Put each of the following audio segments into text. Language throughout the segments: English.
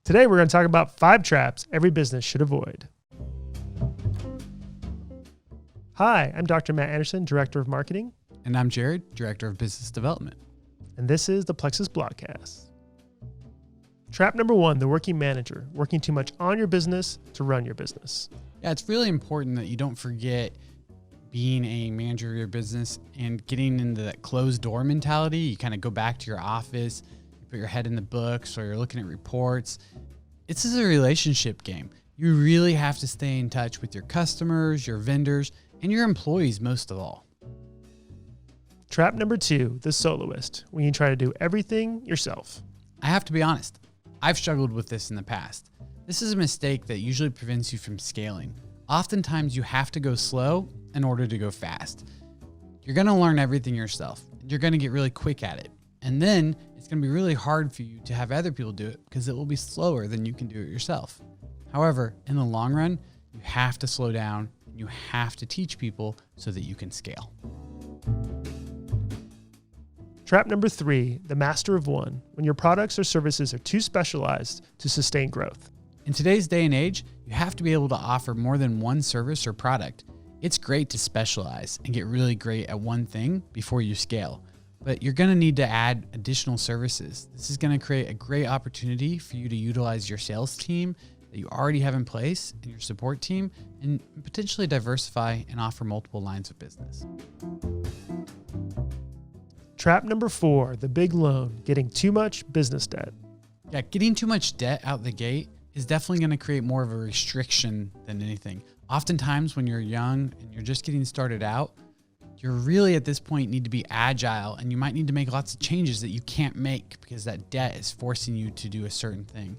Today, we're going to talk about 5 traps every business should avoid. Hi, I'm Dr. Matt Anderson, Director of Marketing. And I'm Jared, Director of Business Development. And this is the Plexus blogcast. Trap number 1, the working manager, working too much on your business to run your business. Yeah, it's really important that you don't forget being a manager of your business and getting into that closed door mentality. You kind of go back to your office, you put your head in the books, or you're looking at reports. This is a relationship game. You really have to stay in touch with your customers, your vendors, and your employees most of all. Trap number 2, the soloist, when you try to do everything yourself. I have to be honest, I've struggled with this in the past. This is a mistake that usually prevents you from scaling. Oftentimes you have to go slow in order to go fast. You're going to learn everything yourself. You're going to get really quick at it. And then it's going to be really hard for you to have other people do it because it will be slower than you can do it yourself. However, in the long run, you have to slow down. You have to teach people so that you can scale. Trap number 3, the master of one, when your products or services are too specialized to sustain growth. In today's day and age, you have to be able to offer more than one service or product. It's great to specialize and get really great at one thing before you scale, but you're going to need to add additional services. This is going to create a great opportunity for you to utilize your sales team that you already have in place and your support team, and potentially diversify and offer multiple lines of business. Trap number 4, the big loan, getting too much business debt. Yeah, getting too much debt out the gate is definitely going to create more of a restriction than anything. Oftentimes when you're young and you're just getting started out, you're really at this point need to be agile, and you might need to make lots of changes that you can't make because that debt is forcing you to do a certain thing.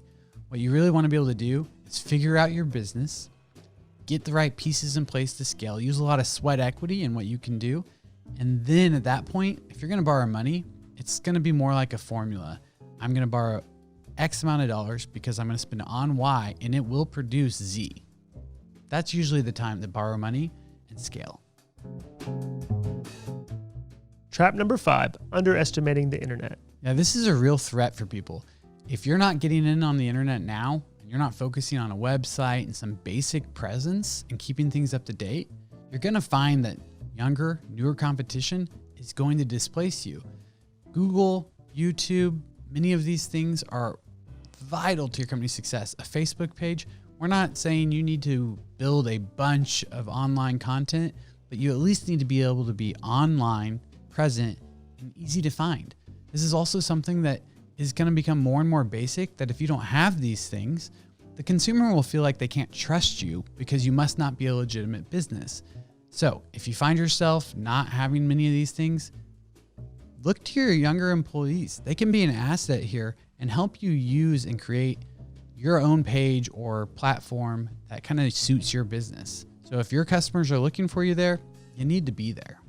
What you really want to be able to do is figure out your business, get the right pieces in place to scale, use a lot of sweat equity in what you can do. And then at that point, if you're going to borrow money, it's going to be more like a formula. I'm going to borrow X amount of dollars because I'm going to spend it on Y, and it will produce Z. That's usually the time to borrow money and scale. Trap number 5, underestimating the internet. Yeah, this is a real threat for people. If you're not getting in on the internet now, and you're not focusing on a website and some basic presence and keeping things up to date, you're going to find that younger, newer competition is going to displace you. Google, YouTube, many of these things are vital to your company's success. A Facebook page, we're not saying you need to build a bunch of online content, but you at least need to be able to be online, present, and easy to find. This is also something that is going to become more and more basic, that if you don't have these things, the consumer will feel like they can't trust you because you must not be a legitimate business. So if you find yourself not having many of these things, look to your younger employees. They can be an asset here and help you use and create your own page or platform that kind of suits your business. So if your customers are looking for you there, you need to be there.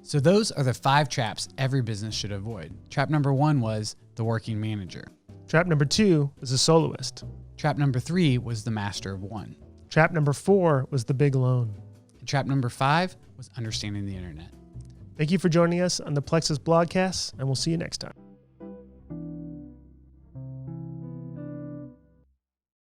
So those are the 5 traps every business should avoid. Trap number 1 was the working manager. Trap number 2 was the soloist. Trap number 3 was the master of one. Trap number 4 was the big loan. And trap number 5 was understanding the internet. Thank you for joining us on the Plexus blogcast, and we'll see you next time.